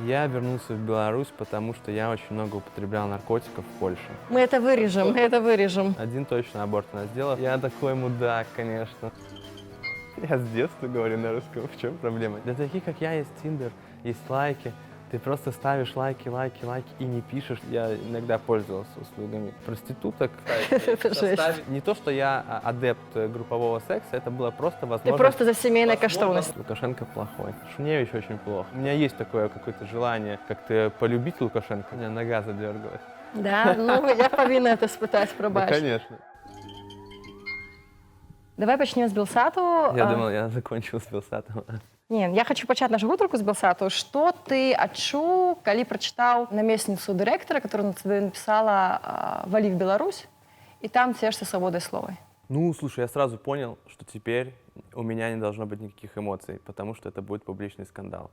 Я вернулся в Беларусь, потому что я очень много употреблял наркотиков в Польше. Мы это вырежем, мы это вырежем. Один точно аборт она сделала. Я такой мудак, конечно. Я с детства говорю на русском, в чем проблема? Для таких, как я, есть Тиндер, есть лайки. Ты просто ставишь лайки, лайки, лайки и не пишешь. Я иногда пользовался услугами проституток. Это жесть. Не то, что я адепт группового секса, это было просто Ты возможность. просто за семейной коштовность. Лукашенко плохой. Шуневич очень плохо. У меня есть такое какое-то желание как-то полюбить Лукашенко. У меня нога задергалась. Да, ну я повинна это спитати, Ну, пробач. конечно. Давай почнем з Белсату. Я думал, я закончил с Белсатом. Не, я хочу пачаць нашу гутарку з Белсату. Што ты адчуў, калі прачытаў намесніцу дырэктара, которую тебе написала «Вали в Беларусь», и там цешься свободой слова? Ну, слушай, я сразу понял, что теперь у меня не должно быть никаких эмоций, потому что это будет публичный скандал.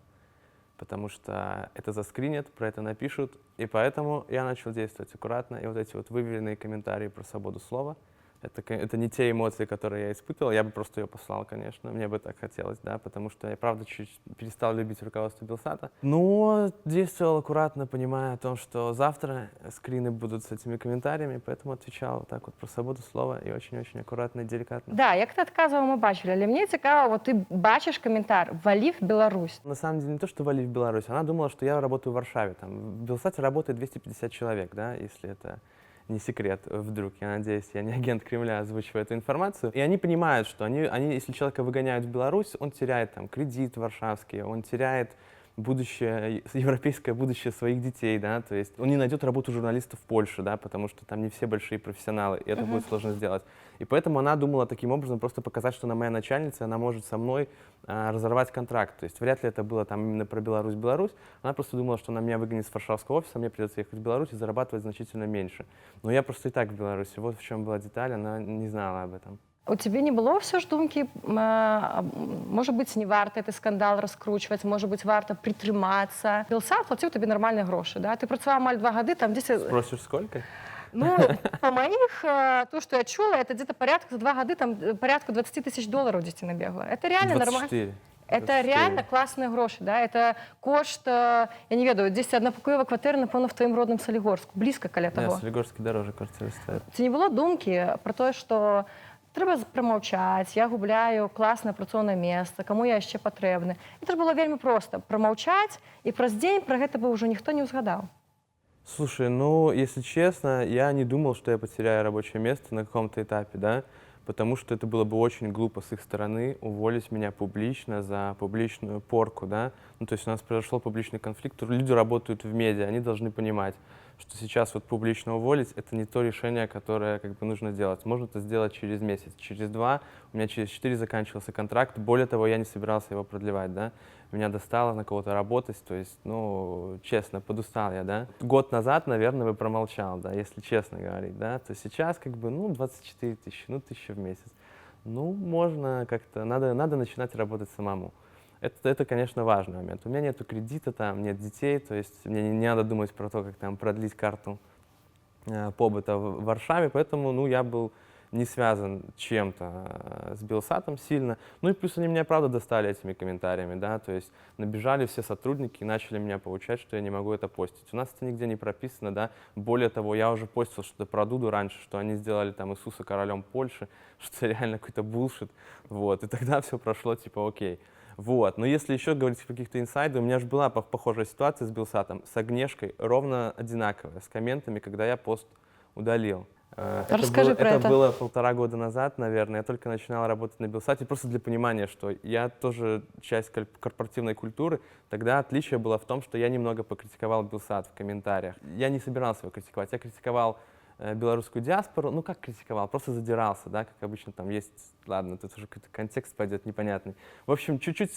Потому что это заскринят, про это напишут, и поэтому я начал действовать аккуратно. И вот эти вот выверенные комментарии про свободу слова, это не те эмоции, которые я испытывал, я бы просто ее послал, конечно, мне бы так хотелось, да, потому что я, правда, чуть перестал любить руководство Белсата. Но действовал аккуратно, понимая о том, что завтра скрины будут с этими комментариями, поэтому отвечал вот так вот про свободу слова и очень-очень аккуратно и деликатно. Да, як ты адказваў, мы бачылі, але мне цікава, вот ты бачыш каментар «Вали в Беларусь». На самом деле не то, что Вали в Беларусь, она думала, что я работаю в Варшаве. Там в Белсате работает 250 человек, да, если это не секрет вдруг. Я надеюсь, я не агент Кремля, озвучиваю эту информацию. И они понимают, что они, если человека выгоняют в Беларусь, он теряет там кредит варшавский, он теряет будущее, европейское будущее своих детей, да, то есть он не найдет работу журналиста в Польше, да, потому что там не все большие профессионалы, и это будет сложно сделать. И поэтому она думала таким образом просто показать, что она моя начальница, она может со мной разорвать контракт. То есть вряд ли это было там именно про Беларусь. Она просто думала, что она меня выгонит с варшавского офиса, мне придется ехать в Беларусь и зарабатывать значительно меньше. Но я просто и так в Беларуси. Вот в чем была деталь, она не знала об этом. У тебе не было все ж думкі, может быть, не варта гэты скандал раскручваць, может быть, варта прытрымацца. Белсат плаціў табе нармальныя грошы, да? Ты працаваў амаль 2 гады, там дзесьці... Спросишь, сколько? Ну, по моих, то, что я чула, это где-то порядка за 2 гады, там порядка 20 тысяч долларов дзесьці набегла. Это реально 24. нормально. Это 24. реально классные гроши, да? Это кошт, я не ведаю, здесь однопокоевая кватэра, напэўна, в твоім родным Салігорску, близко каля того. Да, Солигорский дороже квартиры стоит. Ці не было думкі про тое, што трэба прамаўчаць, я губляю класнае працоўнае месца, каму я яшчэ патрэбны. Это ж было вельмі проста прамаўчаць, і праз дзень пра гэта бы ўжо ніхто не ўзгадаў. Слушай, ну, если честно, я не думал, что я потеряю рабочее место на каком-то этапе, да, потому что это было бы очень глупо с их стороны уволить меня публично за публичную порку, да. Ну, то есть у нас произошел публичный конфликт, люди работают в медиа, они должны понимать, что сейчас вот публично уволить — это не то решение, которое как бы нужно делать. Можно это сделать через месяц, через 2, у меня через 4 заканчивался контракт, более того, я не собирался его продлевать, да. Меня достало на кого-то работать, то есть, ну, честно, подустал я, да. Год назад, наверное, бы промолчал, да, если честно говорить, да, то сейчас как бы, ну, 24 тысячи, ну, 1000 в месяц. Ну, можно как-то, надо начинать работать самому. Это, конечно, важный момент. У меня нету кредита, там, нет детей, то есть мне не надо думать про то, как там продлить карту побыта в Варшаве, поэтому, ну, я был не связан чем-то с Белсатом сильно. Ну и плюс они меня, правда, достали этими комментариями, да, то есть набежали все сотрудники и начали меня поучать, что я не могу это постить. У нас это нигде не прописано, да, более того, я уже постил что-то про Дуду раньше, что они сделали там Иисуса королем Польши, что это реально какой-то булшит, вот, и тогда все прошло типа окей. Вот. Но если еще говорить о каких-то инсайдах, у меня же была похожая ситуация с Белсатом, с Агнешкой, ровно одинаковая, с комментами, когда я пост удалил. Расскажи про это. Это было 1,5 года назад, наверное. Я только начинал работать на Белсате. Просто для понимания, что я тоже часть корпоративной культуры. Тогда отличие было в том, что я немного покритиковал Белсат в комментариях. Я не собирался его критиковать. Я критиковал белорусскую диаспору. Ну, как критиковал? Просто задирался, да, как обычно там есть... Ладно, тут уже какой-то контекст пойдет непонятный. В общем, чуть-чуть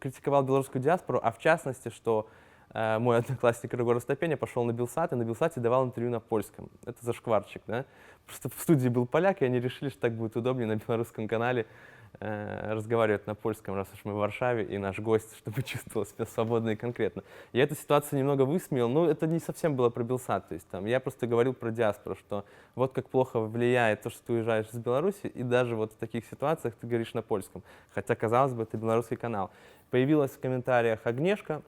критиковал белорусскую диаспору, а в частности, что мой одноклассник Рыгор Остапеня пошел на Белсат и на Белсате давал интервью на польском. Это зашкварчик, да? Просто в студии был поляк, и они решили, что так будет удобнее на белорусском канале разговаривать на польском, раз уж мы в Варшаве, и наш гость, чтобы чувствовал себя свободно и конкретно. Я эту ситуацию немного высмеял, но это не совсем было про Белсат. То есть там я просто говорил про диаспору, что вот как плохо влияет то, что ты уезжаешь из Беларуси, и даже вот в таких ситуациях ты говоришь на польском. Хотя, казалось бы, это белорусский канал. Появилась в комментариях Агнешка,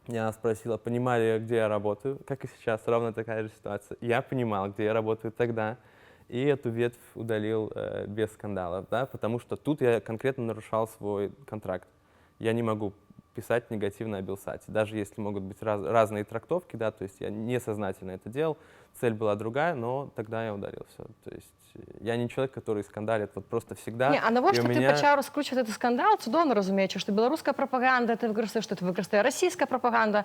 Я спросила, понимали, где я работаю, как и сейчас, ровно такая же ситуация. Я понимал, где я работаю тогда, и эту ветвь удалил без скандалов, да, потому что тут я конкретно нарушал свой контракт. Я не могу писать негативно о Белсате, даже если могут быть разные трактовки, да, то есть я несознательно это делал, цель была другая, но тогда я удалил все. То есть я не человек, который скандалит вот просто всегда. Ні, а навошта и у ти меня... почав розкручувати цей скандал, цудовно розуміючи, що білоруська пропаганда, ти використовуєш, що ти використовує російська пропаганда.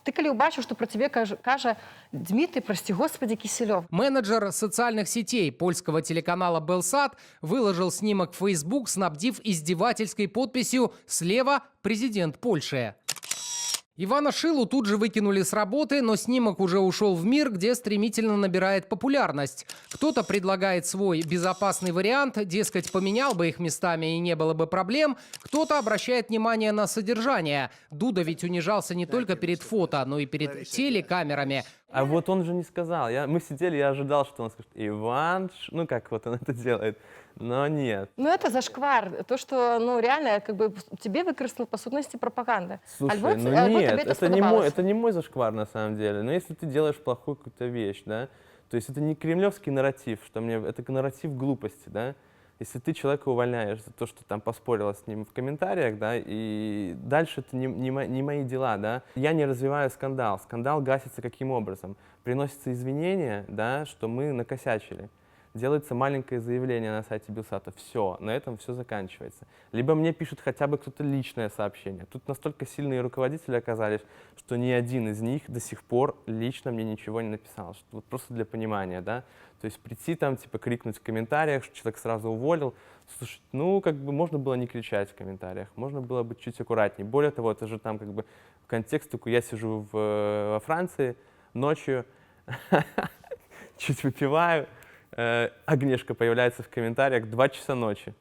Ти коли убачив, що про тебе каже Дмитрий, прости господи, Киселев. Менеджер социальных сетей польского телеканала «Белсат» выложил снимок в Facebook, снабдив издевательской подписью «Слева президент Польши». Ивана Шилу тут же выкинули с работы, но снимок уже ушел в мир, где стремительно набирает популярность. Кто-то предлагает свой безопасный вариант, дескать, поменял бы их местами и не было бы проблем. Кто-то обращает внимание на содержание. Дуда ведь унижался не только перед фото, но и перед телекамерами. А вот он же не сказал. Мы сидели, я ожидал, что он скажет «Иван», ну как вот он это делает, но нет. Ну это зашквар. То, что, ну реально, как бы тебе використали по сутности пропаганда. Слушай, Альбо ну альбо нет, тебе это это не мой зашквар на самом деле. Но если ты делаешь плохую какую-то вещь, да, то есть это не кремлевский нарратив, что мне, это нарратив глупости, да. Если ты человека увольняешь за то, что там поспорила с ним в комментариях, да, и дальше это не мои дела, да. Я не развиваю скандал. Скандал гасится каким образом? Приносятся извинения, да, что мы накосячили. Делается маленькое заявление на сайте Белсата. Все, на этом все заканчивается. Либо мне пишет хотя бы кто-то личное сообщение. Тут настолько сильные руководители оказались, что ни один из них до сих пор лично мне ничего не написал. Что, вот просто для понимания, да. То есть прийти там, типа, крикнуть в комментариях, что человек сразу уволил. Слушай, ну, как бы можно было не кричать в комментариях, можно было быть чуть аккуратнее. Более того, это же там как бы контекст такой, я сижу во Франции ночью, чуть выпиваю, Агнешка появляется в комментариях 2 часа ночи,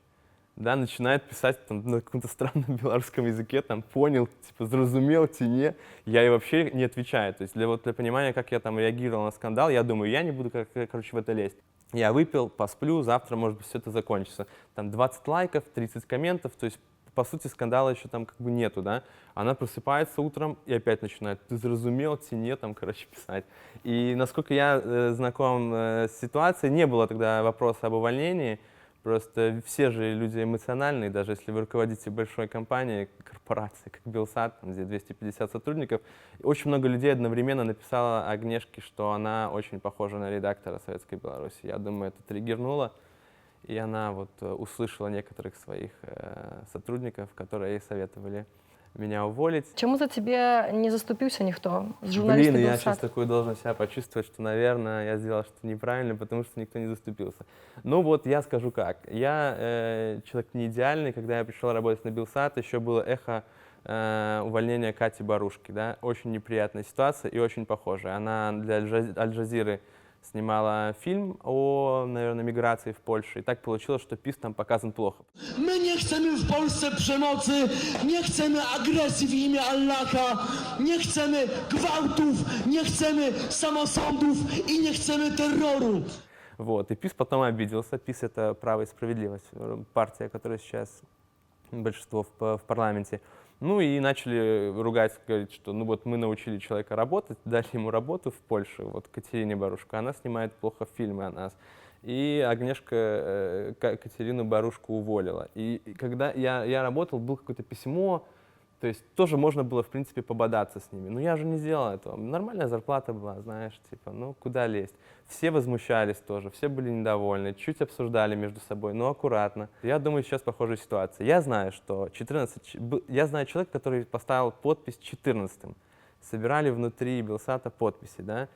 да, начинает писать там на каком-то странном белорусском языке, там, понял, типа, зрозумел, ті ні. Я ей вообще не отвечаю. То есть для понимания, как я там реагировал на скандал, я думаю, я не буду, короче, в это лезть. Я выпил, посплю, завтра, может быть, все это закончится. Там 20 лайков, 30 комментов, то есть, по сути, скандала еще там как бы нету, да. Она просыпается утром и опять начинает, ты зрозумел, ті ні, там, короче, писать. И насколько я знаком с ситуацией, не было тогда вопроса об увольнении. Просто все же люди эмоциональные, даже если вы руководите большой компанией, корпорацией, как Белсат, там, где 250 сотрудников. Очень много людей одновременно написало Агнешке, что она очень похожа на редактора Советской Беларуси. Я думаю, это триггернуло. И она вот услышала некоторых своих сотрудников, которые ей советовали меня уволить. Чому за тебе не заступился никто с журналистами Блин, я Белсат? сейчас такой должен себя почувствовать, что, наверное, я сделал что-то неправильно, потому что никто не заступился. Ну вот я скажу как. Я человек не идеальный. Когда я пришел работать на Белсат, еще было эхо увольнения Кати Барушки. Да? Очень неприятная ситуация и очень похожая. Она для Аль-Джазиры снимала фильм о, наверное, миграции в Польшу. И так получилось, что ПиС там показан плохо. My nie chcemy w Polsce przemocy, nie chcemy agresji w imię Allaha, nie chcemy gwałtów, nie chcemy samosądów i nie chcemy terroru. Вот. И ПиС потом обиделся. ПиС — это «Право и справедливость», партия, которая сейчас большинство в парламенте. Ну и начали ругать, говорить, что ну вот мы научили человека работать, дали ему работу в Польше, вот Катерине Барушко, она снимает плохо фильмы о нас. И Агнешка Катерину Барушку уволила. И когда я работал, было какое-то письмо, то есть тоже можно было, в принципе, пободаться с ними. Но я же не сделал этого. Нормальная зарплата была, знаешь, типа, ну куда лезть. Все возмущались тоже, все были недовольны, чуть обсуждали между собой, но аккуратно. Я думаю, сейчас похожая ситуация. Я знаю, что я знаю человека, который поставил подпись 14-м. Собирали внутри Белсата подписи, да.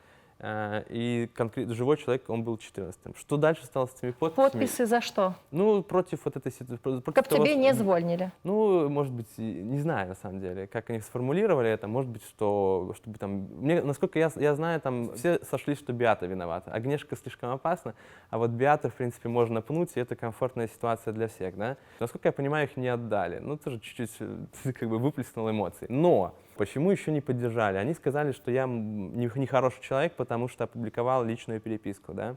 И конкретно живой человек, он был 14-м. Что дальше стало с этими подписями? Подписи за что? Ну, против вот этой ситуации. Как тебе не звольнили? Ну, может быть, не знаю, на самом деле, как они сформулировали это. Может быть, что, чтобы там... Насколько я знаю, там все сошлись, что Беата виновата. Агнешка слишком опасна, а вот Беату, в принципе, можно пнуть, и это комфортная ситуация для всех, да? Насколько я понимаю, их не отдали. Ну, тоже чуть-чуть как бы выплеснул эмоции. Но почему еще не поддержали? Они сказали, что я нехороший человек, потому что опубликовал личную переписку, да?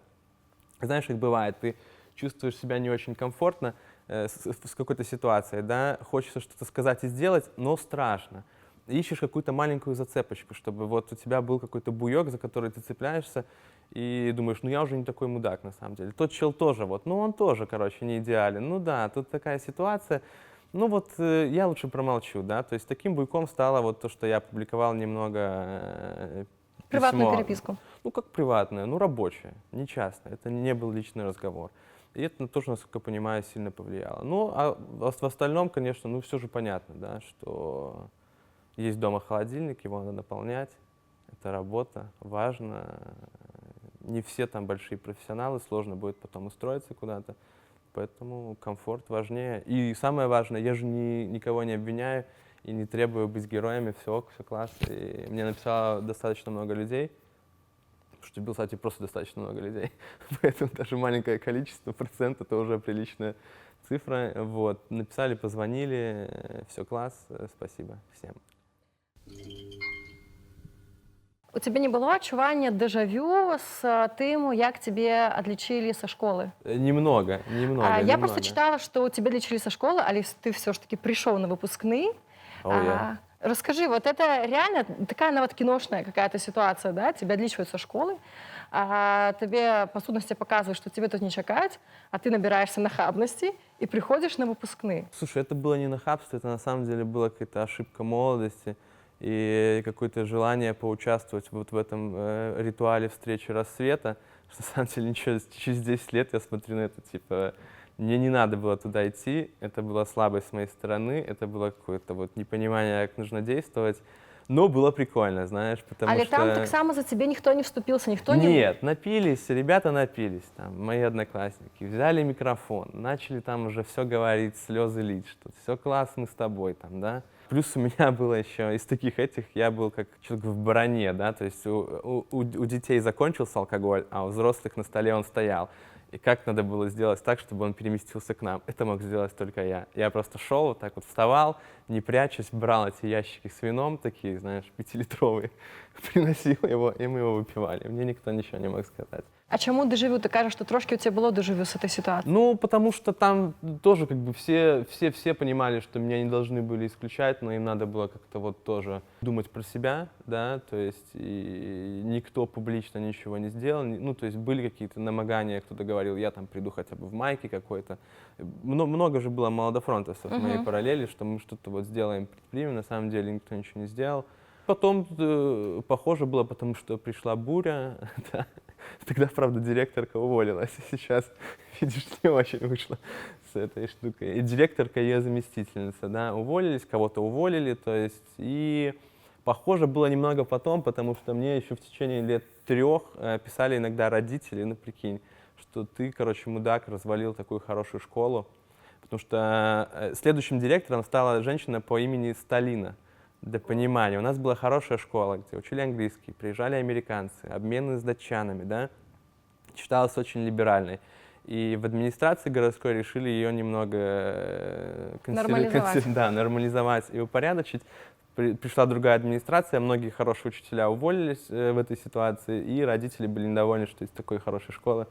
Знаешь, как бывает, ты чувствуешь себя не очень комфортно с какой-то ситуацией, да? Хочется что-то сказать и сделать, но страшно. ищешь какую-то маленькую зацепочку, чтобы вот у тебя был какой-то буек, за который ты цепляешься, и думаешь, ну я уже не такой мудак на самом деле. Тот чел тоже вот, ну он тоже, короче, не идеален. Ну да, тут такая ситуация. Ну вот я лучше промолчу, да. То есть таким буйком стало вот то, что я опубликовал немного Приватную письмо. переписку. Ну как приватное, ну рабочее, не частное. Это не был личный разговор. И это тоже, насколько я понимаю, сильно повлияло. Ну а в остальном, конечно, ну все же понятно, да, что есть дома холодильник, его надо наполнять. Это работа, важно. Не все там большие профессионалы, сложно будет потом устроиться куда-то. Поэтому комфорт важнее. И самое важное, я же никого не обвиняю и не требую быть героями, все ок, все класс. И мне написало достаточно много людей, потому что в Белсате просто достаточно много людей. Поэтому даже маленькое количество, процент, это уже приличная цифра. Вот. Написали, позвонили, все класс, спасибо всем. У тебе не было адчування дежавю з тим, як тебе отличили со школы? Немного. Я немного. просто читала, что тебя отличили со школы, а ты все ж таки пришел на выпускный. Расскажи, вот это реально такая вот киношная какая-то ситуация, да? Тебя отличивают со школы, а тебе по сутности показывают, что тебе тут не чекать, а ты набираешься нахабности и приходишь на выпускные. Слушай, это было не нахабство, это на самом деле была какая-то ошибка молодости и какое-то желание поучаствовать вот в этом ритуале встречи рассвета, что на самом деле ничего, через 10 лет я смотрю на это, типа, мне не надо было туда идти, это была слабость с моей стороны, это было какое-то вот непонимание, как нужно действовать, но было прикольно, знаешь, потому Але что... там так само за тебе никто не вступился, никто не... Нет, напились, ребята напились, там, мои одноклассники, взяли микрофон, начали там уже все говорить, слезы лить, что все класс, мы с тобой, там, да. Плюс у меня было еще из таких я был как человек в броне, да, то есть у детей закончился алкоголь, а у взрослых на столе он стоял. И как надо было сделать так, чтобы он переместился к нам? Это мог сделать только я. Я просто шел, вот так вот вставал, не прячась, брал эти ящики с вином, такие, знаешь, 5-литровые, приносил его, и мы его выпивали. Мне никто ничего не мог сказать. А чому дежавю? Ти кажеш, що трошки у тебе було дежавю з цієї ситуації? Ну, потому что там тоже как бы все понимали, что меня не должны были исключать, но им надо было как-то вот тоже думать про себя, да, то есть и никто публично ничего не сделал, ну, то есть были какие-то намогания, кто-то говорил, я там приду хотя бы в майке какой-то. Много же было молодофронтовцев в моей параллели, что мы что-то вот сделаем, предпримем, на самом деле никто ничего не сделал. Потом похоже было, потому что пришла буря, да. Тогда, правда, директорка уволилась. Сейчас, видишь, не очень вышло с этой штукой. И директорка, и ее заместительница, да, уволились, кого-то уволили, то есть, и похоже было немного потом, потому что мне еще в течение лет 3 писали иногда родители, ну, прикинь, что ты, короче, мудак, развалил такую хорошую школу, потому что следующим директором стала женщина по имени Сталина. Для понимания, у нас была хорошая школа, где учили английский, приезжали американцы, обмены с датчанами, да, считалась очень либеральной. И в администрации городской решили ее немного нормализовать и упорядочить. Пришла другая администрация, многие хорошие учителя уволились в этой ситуации, и родители были недовольны, что из такой хорошей школы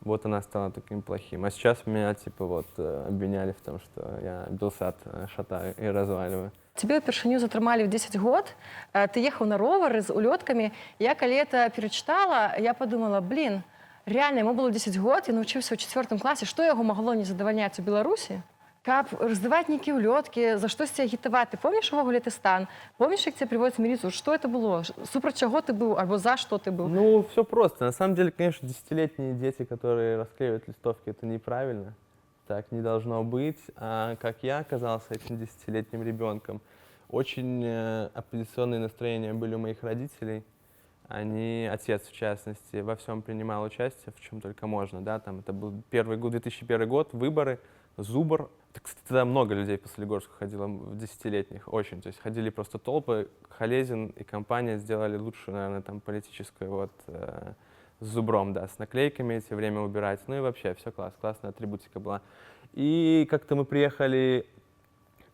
вот она стала таким плохим. А сейчас меня, типа, вот, обвиняли в том, что я Белсат шатаю и разваливаю. Тебе упершыню затрымалі ў 10 год, ты ехаў на ровары з улёткамі. Я калі это перачытала, я подумала, блин, реально, ему было 10 год, я навучыўся ў 4 класе, што яго магло не задавальняць у Беларусі? Каб раздаваць нейкія улёткі, за штосьці агітаваць. Ты помніш увогуле ты стан? Помніш, як тебе приводят в милицию? Что это было? Супраць чаго ты был? Альбо за что ты был? Ну, все просто. На самом деле, конечно, 10-летние дети, которые расклеивают листовки, это неправильно. Так не должно быть. А как я оказался этим 10-летним ребенком, очень оппозиционные настроения были у моих родителей. Отец, в частности, во всем принимал участие, в чем только можно. Да? Там, это был 2001 год, выборы, Зубр. Кстати, тогда много людей по Солигорску ходило, в 10-летних, очень. То есть ходили просто толпы. Халезин и компания сделали лучшую, наверное, там, политическую вот, с Зубром, да, с наклейками эти время убирать. Ну и вообще, все класс, классная атрибутика была. И как-то мы приехали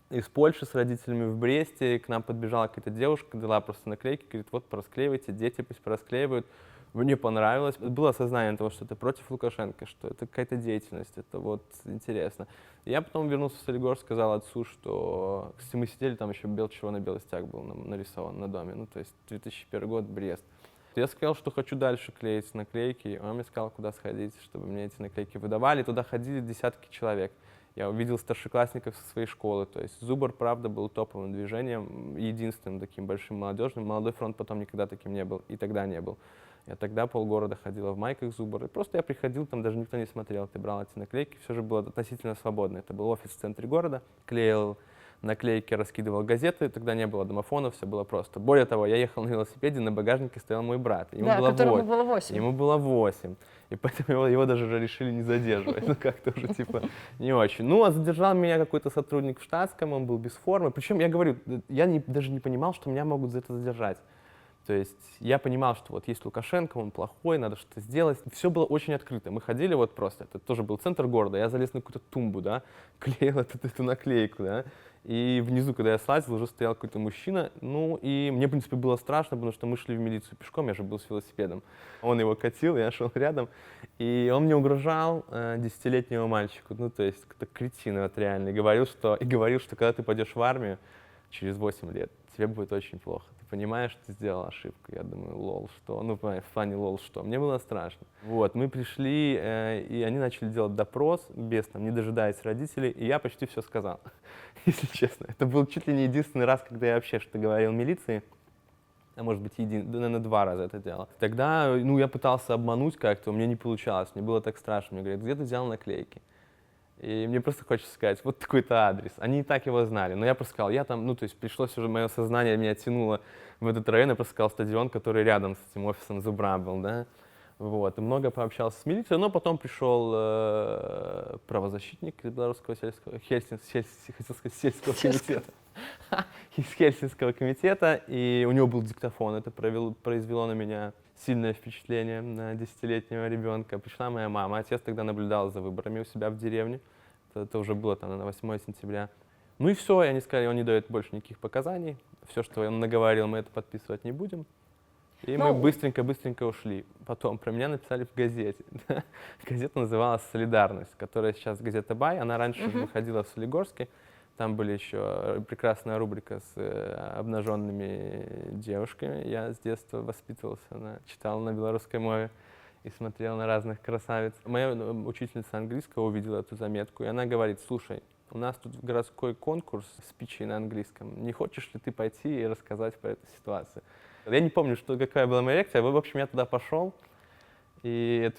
из Польши с родителями в Бресте, и к нам подбежала какая-то девушка, дала просто наклейки, говорит, вот, порасклеивайте, дети пусть порасклеивают. Мне понравилось. Было осознание того, что это против Лукашенко, что это какая-то деятельность, это вот интересно. Я потом вернулся в Солигорск, сказал отцу, что... Кстати, мы сидели, там еще черно-белый стяг был нарисован на доме, ну, то есть 2001 год, Брест. Я сказал, что хочу дальше клеить наклейки, он мне сказал, куда сходить, чтобы мне эти наклейки выдавали. Туда ходили десятки человек. Я увидел старшеклассников со своей школы, то есть Зубр, правда, был топовым движением, единственным таким большим молодежным. Молодой фронт потом никогда таким не был, и тогда не был. Я тогда полгорода ходила в майках Зубр, и просто я приходил, там даже никто не смотрел, ты брал эти наклейки, все же было относительно свободно. Это был офис в центре города, клеил наклейки, раскидывал газеты, тогда не было домофонов, все было просто. Более того, я ехал на велосипеде, на багажнике стоял мой брат. Ему Да, было которому было 8. Ему было 8. И поэтому его даже уже решили не задерживать. Ну, как-то уже, типа, не очень. Ну, а задержал меня какой-то сотрудник в штатском, он был без формы. Причем, я говорю, даже не понимал, что меня могут за это задержать. То есть я понимал, что вот есть Лукашенко, он плохой, надо что-то сделать. Все было очень открыто. Мы ходили вот просто, это тоже был центр города, я залез на какую-то тумбу, да, клеил эту наклейку, да. И внизу, когда я слазил, уже стоял какой-то мужчина. Ну, и мне, в принципе, было страшно, потому что мы шли в милицию пешком, я же был с велосипедом. Он его катил, я шел рядом. И он мне угрожал 10-летнему мальчику, ну, то есть, как-то кретин вот реально. И говорил, что когда ты пойдешь в армию через 8 лет, тебе будет очень плохо. Ты понимаешь, что ты сделал ошибку. Я думаю, лол, что? Ну, в плане лол, что? Мне было страшно. Вот, мы пришли, и они начали делать допрос, без, там, не дожидаясь родителей, и я почти все сказал, если честно. Это был чуть ли не единственный раз, когда я вообще что-то говорил милиции. А может быть, наверное, 2 раза это делал. Тогда, ну, я пытался обмануть как-то, у меня не получалось, мне было так страшно. Мне говорят, где ты взял наклейки? И мне просто хочется сказать, вот такой-то адрес. Они и так его знали, но я просто сказал, я там, ну, то есть пришлось уже, мое сознание меня тянуло в этот район, я просто сказал стадион, который рядом с этим офисом Зубра был, да. Вот, и много пообщался с милицией, но потом пришел правозащитник из Белорусского сельского комитета. Из Хельсинского комитета, и у него был диктофон. Это произвело на меня сильное впечатление на 10-летнего ребенка. Пришла моя мама, отец тогда наблюдал за выборами у себя в деревне. Это уже было там на 8 сентября. Ну и все, и они сказали, он не дает больше никаких показаний. Все, что он наговорил, мы это подписывать не будем. И мы быстренько ушли. Потом про меня написали в газете. Газета называлась «Солидарность», которая сейчас газета «Бай». Она раньше выходила в Солигорске. Там были еще прекрасная рубрика с обнаженными девушками. Я с детства воспитывался, читал на белорусской мове и смотрел на разных красавиц. Моя учительница английского увидела эту заметку, и она говорит, слушай, у нас тут городской конкурс спичей на английском. Не хочешь ли ты пойти и рассказать про эту ситуацию? Я не помню, какая была моя реакция. В общем, я туда пошел, и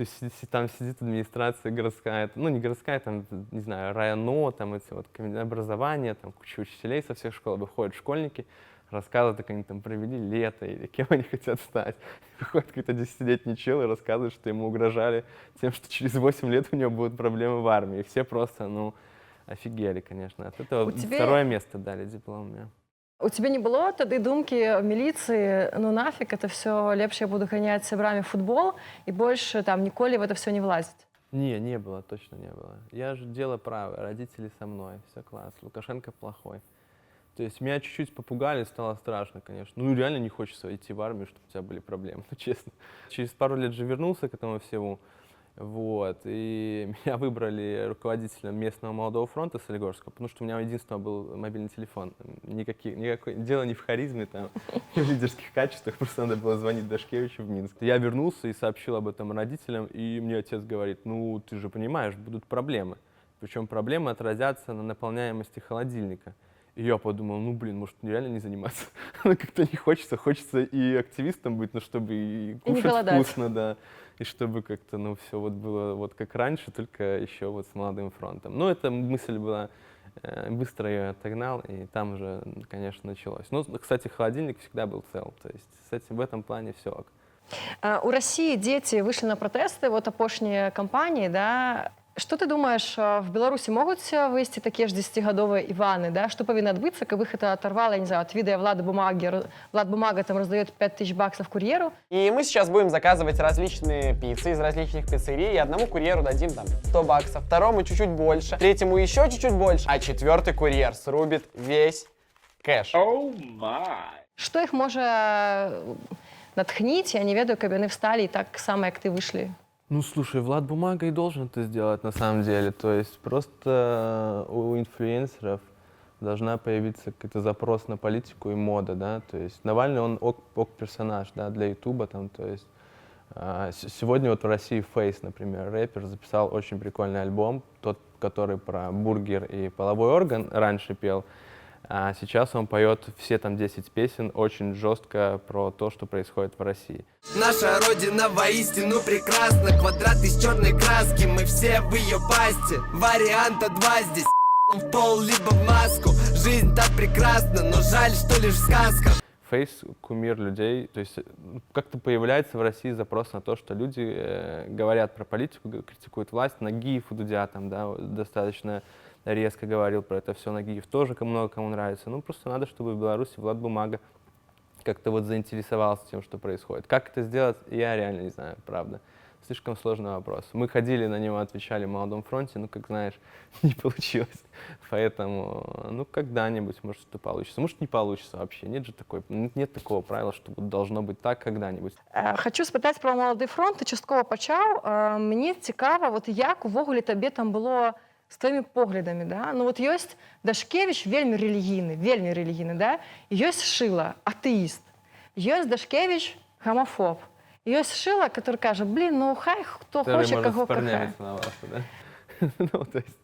там сидит администрация городская, ну не городская, там, не знаю, районо, там эти вот образования, там куча учителей со всех школ, выходят школьники, рассказывают, как они там провели лето или кем они хотят стать. Выходит какой-то 10-летний чел и рассказывает, что ему угрожали тем, что через 8 лет у него будут проблемы в армии. И все просто, ну, офигели, конечно. От этого второе место дали диплом мне. У тебе не было тады думкі в міліцыі, ну нафиг, это все лепш я буду ганяць сябрамі футбол и больше там ніколі в это все не влазить? Не было, точно не было. Я же дело правое, родители со мной, все класс, Лукашенко плохой. То есть меня чуть-чуть попугали, стало страшно, конечно. Ну реально не хочется идти в армию, чтобы у тебя были проблемы, ну честно. Через пару лет же вернулся к этому всему. Вот, и меня выбрали руководителем местного молодого фронта Солигорского, потому что у меня единственное был мобильный телефон. Никакое дело не в харизме, там, не в лидерских качествах, просто надо было звонить Дашкевичу в Минск. Я вернулся и сообщил об этом родителям, и мне отец говорит, ну, ты же понимаешь, будут проблемы. Причем проблемы отразятся на наполняемости холодильника. И я подумал, ну, блин, может, реально не заниматься? Как-то не хочется. Хочется и активистом быть, но чтобы и кушать вкусно, да. И чтобы как-то, ну, все вот было вот как раньше, только еще вот с молодым фронтом. Ну, эта мысль была, быстро ее отогнал, и там уже, конечно, началось. Ну, кстати, холодильник всегда был цел, то есть с этим, в этом плане все ок. У России дети вышли на протесты, вот опошние кампании, да. Что ты думаешь, в Беларуси могут выйти такие же 10-годовые Иваны, да? Что повинно отбыться, как их это оторвало, я не знаю, от вида Влад Бумага там раздает $5000 курьеру. И мы сейчас будем заказывать различные пиццы из различных пиццерий, и одному курьеру дадим там $100, второму чуть-чуть больше, третьему еще чуть-чуть больше, а четвертый курьер срубит весь кэш. Что их может натхніць, я не ведаю, каб яны всталі і так само, як ты выйшлі. Ну, слушай, Влад Бумага и должен это сделать на самом деле. То есть просто у инфлюенсеров должна появиться какой-то запрос на политику и мода, да. То есть Навальный, он ок-персонаж, да, для Ютуба там, то есть сегодня вот в России Фейс, например, рэпер, записал очень прикольный альбом, тот, который про бургер и половой орган раньше пел, а сейчас он поет все там 10 песен очень жестко про то, что происходит в России. Наша родина воистину прекрасна. Квадрат из черной краски, мы все в ее пасти. Варианта два здесь, в пол либо в маску. Жизнь так прекрасна, но жаль, что лишь сказка. Фейс — кумир людей, то есть как-то появляется в России запрос на то, что люди говорят про политику, критикуют власть. Нагиев у Дудя там, да, достаточно резко говорил про это все. Нагиев тоже много кому нравится. Ну, просто надо, чтобы в Беларуси Влад Бумага как-то вот заинтересовался тем, что происходит. Как это сделать, я реально не знаю, правда. Слишком сложный вопрос. Мы ходили на него, отвечали в «Молодом фронте», ну, как знаешь, не получилось. Поэтому, ну, когда-нибудь, может, что получится. Может, не получится вообще. Нет такого правила, что должно быть так когда-нибудь. Хочу спытаць пра «Малады фронт», ты часткова пачаў. Мне цікава, вот як увогуле табе там было з твоімі поглядамі, да? Ну, вот ёсць Дашкевіч вельмі рэлігійны, да? Ёсць Шыла, атэіст. Ёсць Дашкевіч, гомофоб. Ёсць Шыла, который кажа, блин, ну хай хто хоча, каго кахае. Ну, то есть...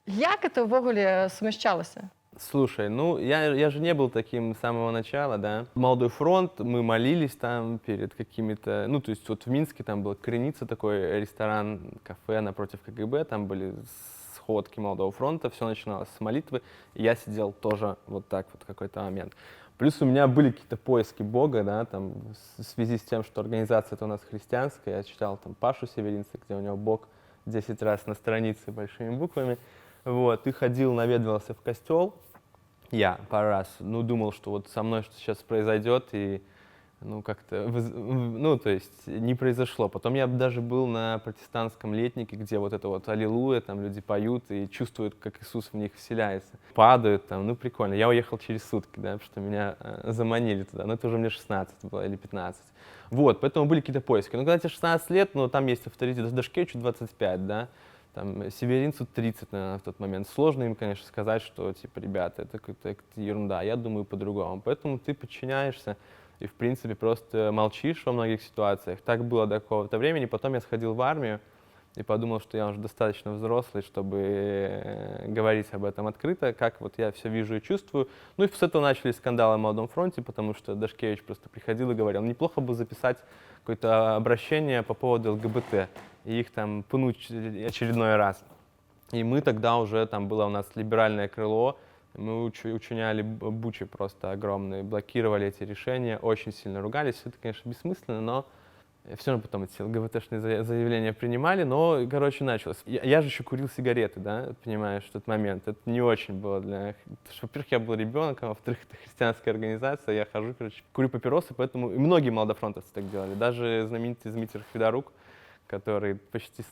Як это ўвогуле сумяшчалася? Слушай, ну я же не был таким с самого начала, да. Молодой фронт, мы молились там перед какими-то... Ну, то есть вот в Минске там был Креница, такой ресторан, кафе напротив КГБ, там были сходки Молодого фронта, все начиналось с молитвы, и я сидел тоже вот так вот в какой-то момент. Плюс у меня были какие-то поиски Бога, да, там, в связи с тем, что организация-то у нас христианская. Я читал там Пашу Северинца, где у него Бог 10 раз на странице большими буквами. Вот, и ходил, наведывался в костел. Я пару раз, ну, думал, что вот со мной что сейчас произойдет, и, ну, как-то, ну, то есть не произошло. Потом я даже был на протестантском летнике, где вот это вот аллилуйя, там люди поют и чувствуют, как Иисус в них вселяется. Падают там, ну, прикольно. Я уехал через сутки, да, потому что меня заманили туда. Ну, это уже мне 16 было или 15. Вот, поэтому были какие-то поиски. Ну, когда тебе 16 лет, ну, там есть авторитет. Дашкевичу 25, да, там, Северинцу 30, наверное, в тот момент. Сложно им, конечно, сказать, что, типа, ребята, это ерунда. Я думаю по-другому. Поэтому ты подчиняешься и, в принципе, просто молчишь во многих ситуациях. Так было до какого-то времени. Потом я сходил в армию и подумал, что я уже достаточно взрослый, чтобы говорить об этом открыто, как вот я все вижу и чувствую. Ну и с этого начались скандалы в Молодом фронте, потому что Дашкевич просто приходил и говорил, неплохо бы записать какое-то обращение по поводу ЛГБТ и их там пнуть очередной раз. И мы тогда уже, там было у нас либеральное крыло, мы учиняли бучи просто огромные, блокировали эти решения, очень сильно ругались. Это, конечно, бессмысленно, но все равно потом эти ЛГБТшные заявления принимали, но, короче, началось. Я же еще курил сигареты, да, понимаешь, в тот момент. Это не очень было для... Во-первых, я был ребенком, во-вторых, это христианская организация, я хожу, короче, курю папиросы, поэтому и многие молодофронтовцы так делали. Даже знаменитый Дмитрий Федорук, который почти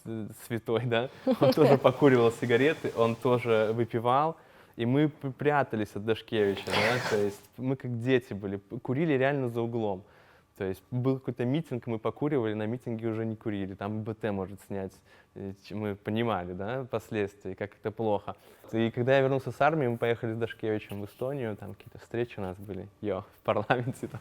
святой, да, он тоже покуривал сигареты, он тоже выпивал. И мы прятались от Дашкевича, да, то есть мы как дети были, курили реально за углом. То есть был какой-то митинг, мы покуривали, на митинге уже не курили, там БТ может снять, мы понимали, да, последствия, как это плохо. И когда я вернулся с армии, мы поехали с Дашкевичем в Эстонию, там какие-то встречи у нас были, в парламенте там,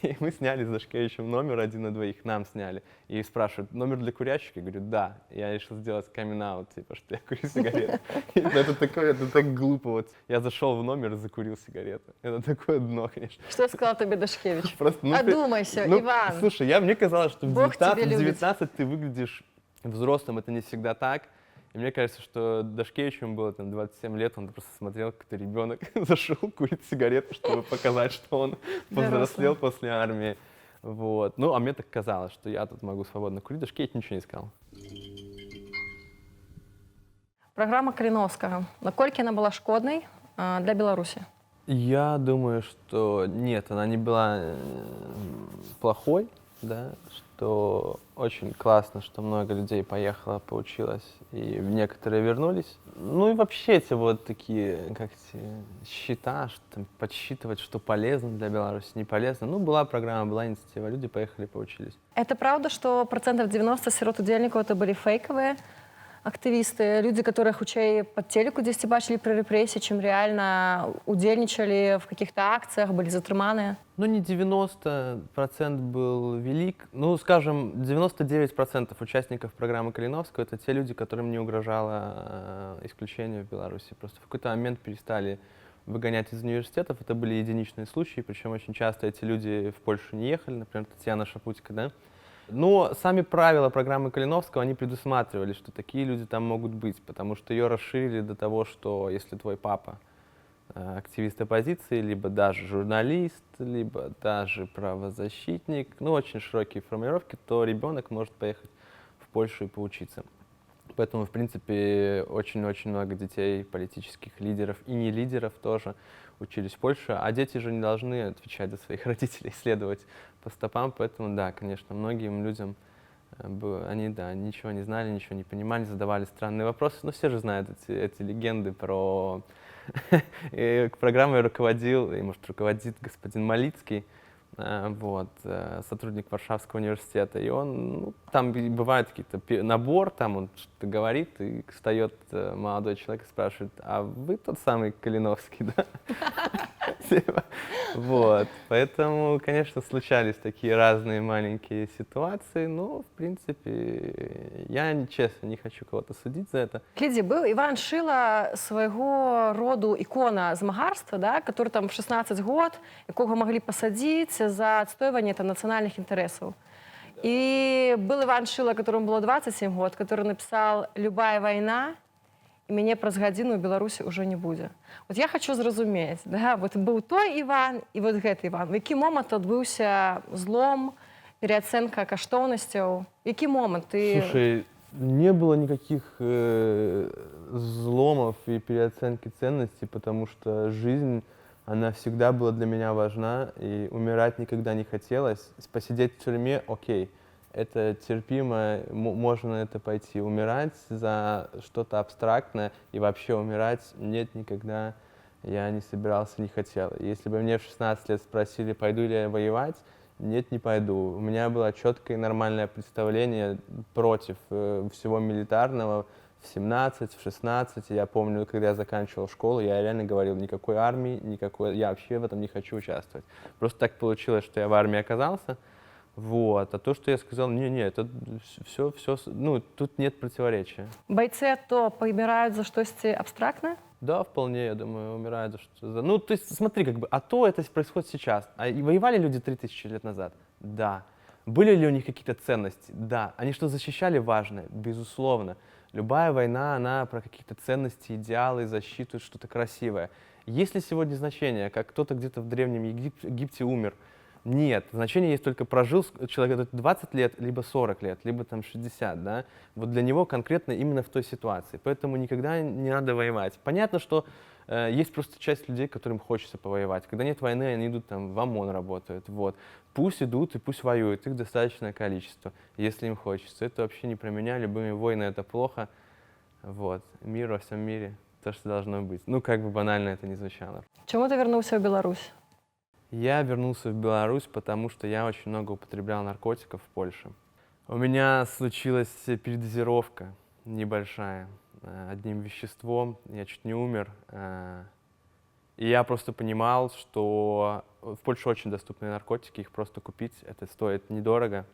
и мы сняли с Дашкевичем номер 1 на 2, нам сняли. И спрашивают, номер для курящих? Я говорю, да. Я решил сделать камин-аут, типа, что я курю сигареты. Это так глупо, вот. Я зашел в номер и закурил сигареты. Это такое дно, конечно. Что сказал тебе Дашкевич? Просто, Одумайся, Иван. Слушай, мне казалось, что в Бог тебя любит. 19 ты выглядишь взрослым, это не всегда так. И мне кажется, что Дашкевичу было там 27 лет, он просто смотрел, как ребенок зашел курить сигареты, чтобы показать, что он повзрослел после армии. Вот. Ну, а мне так казалось, что я тут могу свободно курить. Дашкевич ничего не сказал. Программа Калиновского. Наколькі она была шкодной для Беларуси? Я думаю, что нет, она не была плохой. да, что очень классно, что много людей поехало, поучилось, и некоторые вернулись. Ну и вообще эти вот такие, как эти счета, что там подсчитывать, что полезно для Беларуси, не полезно. Ну, была программа, была инициатива, люди поехали, поучились. Это правда, что 90% сирот-удельников это были фейковые активисты, люди, которых хутчэй под телеку дзесьці бачили при репрессии, чем реально удельничали в каких-то акциях, были затрыманыя? Ну, не 90% был велик. Ну, скажем, 99% участников программы Калиновского — это те люди, которым не угрожало исключение в Беларуси. Просто в какой-то момент перестали выгонять из университетов. Это были единичные случаи, причем очень часто эти люди в Польшу не ехали, например, Татьяна Шапутько, да. Но сами правила программы Калиновского, они предусматривали, что такие люди там могут быть, потому что ее расширили до того, что если твой папа активист оппозиции, либо даже журналист, либо даже правозащитник, ну, очень широкие формулировки, то ребенок может поехать в Польшу и поучиться. Поэтому, в принципе, очень-очень много детей, политических лидеров и не лидеров тоже учились в Польше, а дети же не должны отвечать за своих родителей, следовать по стопам, поэтому, да, конечно, многим людям, они, да, ничего не знали, ничего не понимали, задавали странные вопросы, но все же знают эти легенды про... Программой руководил, и, может, руководит господин Малицкий, вот, сотрудник Варшавского университета, и он, ну, там бывает какие-то набор, там он что-то говорит, и встает молодой человек и спрашивает: а вы тот самый Калиновский, да? Вот, поэтому, конечно, случались такие разные маленькие ситуации, но, в принципе, я, честно, не хочу кого-то судить за это. Глядзі, быў Іван Шыла свайго роду ікона змагарства, да, который там в 16 год, якога маглі пасадзіць за адстойванне нацыянальных інтарэсаў. И был Иван Шыла, которому было 27 год, который написал «Любая война, и мяне праз гадзіну ў Беларусі ўжо не будзе». Вот я хочу зразумець, да, вот быў той Іван і вот гэты Іван. В які момант адбыўся злом, переоценка каштоўнасцяў? В які момант ты... Слушай, не было никаких взломов и переоценки ценностей, потому что жизнь, она всегда была для меня важна, и умирать никогда не хотелось. Посидеть в тюрьме — окей, это терпимо, можно на это пойти. Умирать за что-то абстрактное и вообще умирать — нет, никогда я не собирался, не хотел. Если бы мне в 16 лет спросили, пойду ли я воевать, нет, не пойду. У меня было четкое и нормальное представление против всего милитарного. В 17, в 16, я помню, когда я заканчивал школу, я реально говорил: никакой армии, никакой, я вообще в этом не хочу участвовать. Просто так получилось, что я в армии оказался. Вот. А то, что я сказал, не, это все, ну, тут нет противоречия. Бойцы АТО помирают за штосьці абстрактнае? Да, вполне, я думаю, умирают за что-то. Ну, то есть, смотри, как бы, АТО это происходит сейчас. А и воевали люди 3000 лет назад? Да. Были ли у них какие-то ценности? Да. Они что защищали важное? Безусловно. Любая война, она про какие-то ценности, идеалы, защиту, что-то красивое. Есть ли сегодня значение, как кто-то где-то в Древнем Египте умер? Нет, значение есть только прожил человек 20 лет, либо 40 лет, либо там 60, да? Вот для него конкретно именно в той ситуации. Поэтому никогда не надо воевать. Понятно, что есть просто часть людей, которым хочется повоевать. Когда нет войны, они идут там в ОМОН работают, вот. Пусть идут и пусть воюют, их достаточное количество, если им хочется. Это вообще не про меня, любые войны — это плохо. Вот, мир во всем мире, то, что должно быть. Ну, как бы банально это ни звучало. Чему ты вернулся в Беларусь? Я вернулся в Беларусь, потому что я очень много употреблял наркотиков в Польше. У меня случилась передозировка небольшая одним веществом, я чуть не умер. И я просто понимал, что в Польше очень доступны наркотики, их просто купить, это стоит недорого.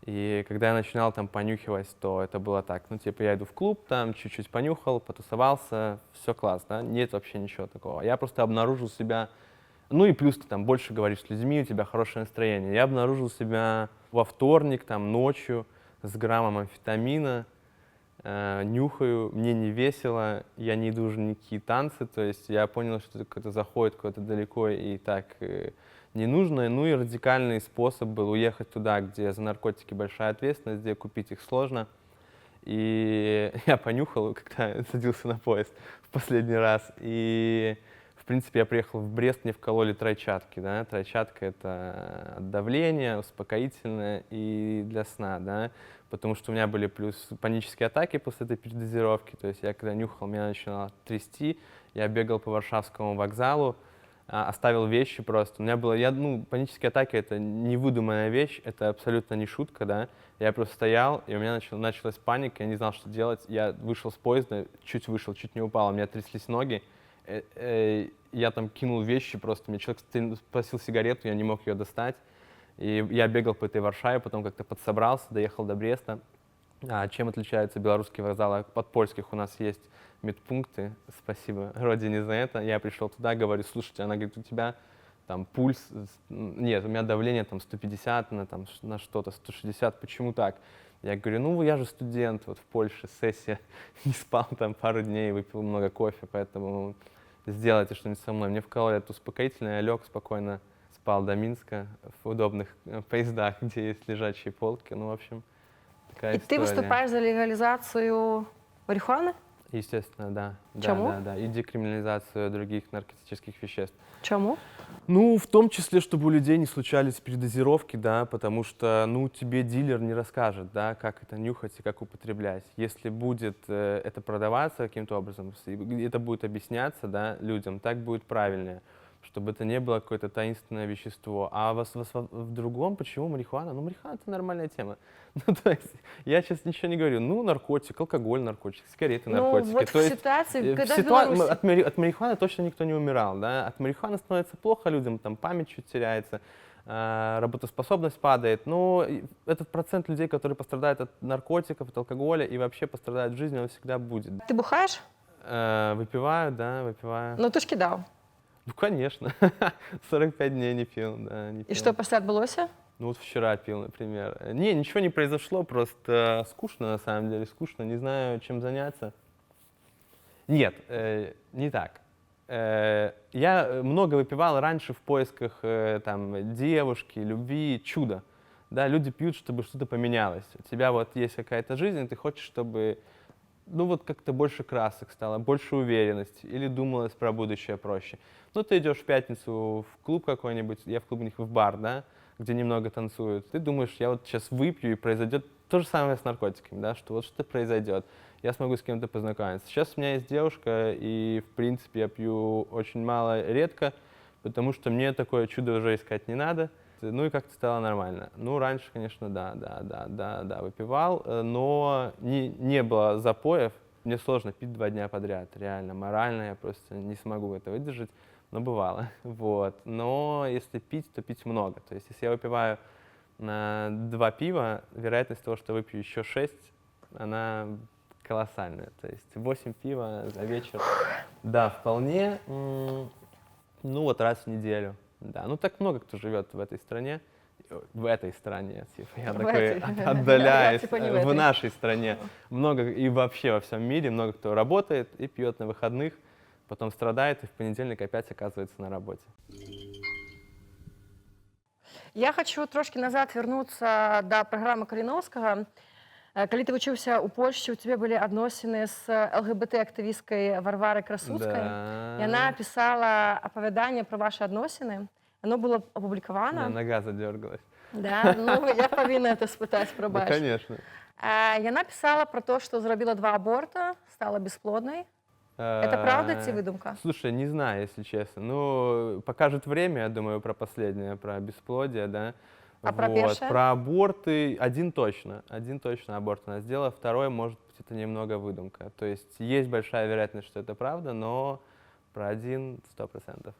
И когда я начинал там понюхивать, то это было так, ну типа я иду в клуб, там чуть-чуть понюхал, потусовался, все классно, нет вообще ничего такого. Я просто обнаружил себя, ну и плюс ты там больше говоришь с людьми, у тебя хорошее настроение. Я обнаружил себя во вторник, там ночью, с граммом амфетамина, нюхаю, мне не весело, я не иду уже никакие танцы, то есть я понял, что это заходит куда-то далеко и так не нужно. Ну и радикальный способ был уехать туда, где за наркотики большая ответственность, где купить их сложно. И я понюхал, когда садился на поезд в последний раз, и в принципе, я приехал в Брест, мне вкололи тройчатки, да. Тройчатка — это от давления, успокоительное и для сна, да. Потому что у меня были плюс панические атаки после этой передозировки. То есть я когда нюхал, меня начинало трясти. Я бегал по Варшавскому вокзалу, оставил вещи просто. У меня было, панические атаки — это невыдуманная вещь, это абсолютно не шутка, да. Я просто стоял, и у меня началась паника, я не знал, что делать. Я вышел с поезда, чуть вышел, чуть не упал, у меня тряслись ноги. Я там кинул вещи просто, мне человек спросил сигарету, я не мог ее достать. И я бегал по этой Варшаве, потом как-то подсобрался, доехал до Бреста. Чем отличаются белорусские вокзалы от польских? У нас есть медпункты, спасибо Родине за это. Я пришел туда, говорю: слушайте, она говорит, у тебя там пульс, нет, у меня давление там 150 на что-то, 160, почему так? Я говорю: ну, я же студент, вот в Польше сессия, не спал там пару дней, выпил много кофе, поэтому сделайте что-нибудь со мной. Мне вкололи это успокоительное, я лег спокойно, спал до Минска в удобных поездах, где есть лежачие полки, ну, в общем, такая И история. ты выступаешь за легализацию марихуаны? Естественно, да. Чему? Да. И декриминализацию других наркотических веществ. Чему? Ну, в том числе, чтобы у людей не случались передозировки, да, потому что, ну, тебе дилер не расскажет, да, как это нюхать и как употреблять. Если будет это продаваться каким-то образом, и это будет объясняться, да, людям, так будет правильнее, чтобы это не было какое-то таинственное вещество. А в другом, почему марихуана? Ну, марихуана — это нормальная тема. Ну, то есть, я сейчас ничего не говорю. Ну, наркотик, алкоголь, наркотик, сигареты, наркотики. Ну, вот то в есть, ситуации, в когда в ситуа- Беларуси... от марихуаны точно никто не умирал, да. От марихуаны становится плохо людям, там память чуть теряется, работоспособность падает. Но этот процент людей, которые пострадают от наркотиков, от алкоголя и вообще пострадают в жизни, он всегда будет. Ты бухаешь? Выпиваю, да, выпиваю. Ну, ты ж кидал. Ну, конечно. 45 дней не пил, да, не И пил. что пасля адбылося? Ну, вот вчера пил, например. Не, ничего не произошло, просто скучно, на самом деле, скучно, не знаю, чем заняться. Нет, не так. Я много выпивал раньше в поисках там девушки, любви, чуда. Да, люди пьют, чтобы что-то поменялось. У тебя вот есть какая-то жизнь, и ты хочешь, чтобы, ну, вот как-то больше красок стало, больше уверенности, или думалось про будущее проще. Ну, ты идешь в пятницу в клуб какой-нибудь, я в клуб, не в бар, да, где немного танцуют. Ты думаешь, я вот сейчас выпью, и произойдет то же самое с наркотиками, да, что вот что-то произойдет, я смогу с кем-то познакомиться. Сейчас у меня есть девушка, и, в принципе, я пью очень мало, редко, потому что мне такое чудо уже искать не надо. Ну и как-то стало нормально. Ну, раньше, конечно, да, выпивал, но не было запоев. Мне сложно пить 2 дня подряд, реально, морально я просто не смогу это выдержать, но бывало, вот. Но если пить, то пить много. То есть если я выпиваю 2 пива, вероятность того, что выпью еще 6, она колоссальная. То есть 8 пива за вечер, да, вполне, ну вот раз в неделю. Да, ну так много кто живет в этой стране. В этой стране, типа, я В такой этой. отдаляюсь, Типа не в в этой. нашей стране. Много и вообще во всем мире много кто работает и пьет на выходных, потом страдает и в понедельник опять оказывается на работе. Я хочу трошки назад вернуться до программы Каліновскага. Калі ты вучыўся ў Польшчы, у тебе былі адносіны з ЛГБТ-актывісткай Варварай Красуцкай. Да. Яна пісала апавяданне пра вашы адносіны. Оно было У меня апублікавана. нога задергалась. Да, ну, я павінна это спытаць, Ну, прабач. конечно. Яна пісала пра то, што зрабіла 2 аборта, стала бесплоднай. Это правда ці выдумка? Слушай, не знаю, если честно. Ну, покажет время, я думаю, про последнее, про бесплодие, да. А про Вот. первое? Про аборты один точно аборт она сделала, второй, может быть, это немного выдумка. То есть есть большая вероятность, что это правда, но про один 100%.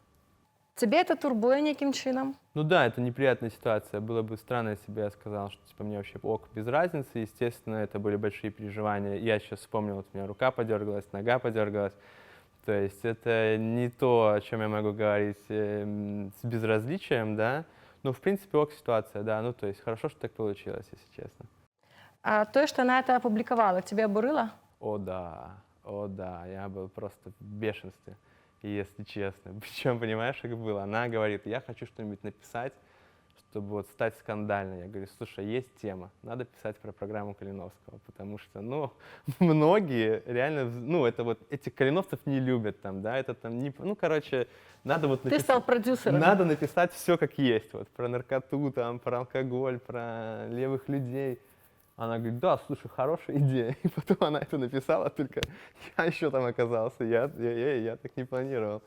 Тебе это турбуе неким чином? Ну да, это неприятная ситуация. Было бы странно, если бы я сказал, что типа мне вообще ок, без разницы. Естественно, это были большие переживания. Я сейчас вспомнил, вот у меня рука подергалась, нога подергалась. То есть это не то, о чем я могу говорить с безразличием, да. Ну, в принципе, ок ситуация, да. Ну, то есть хорошо, что так получилось, если честно. А то, что она это опубликовала, тебе обурило? О да, я был просто в бешенстве, если честно. Причем, понимаешь, как было? Она говорит, я хочу что-нибудь написать, чтобы вот стать скандальной. Я говорю, слушай, есть тема, надо писать про программу Калиновского, потому что, ну, многие реально, ну, это вот, этих калиновцев не любят там, да, это там, не, ну, короче, надо вот Ты стал продюсером. надо написать все как есть, вот, про наркоту, там, про алкоголь, про левых людей. Она говорит, да, слушай, хорошая идея. И потом она это написала, только я еще там оказался, я так не планировал.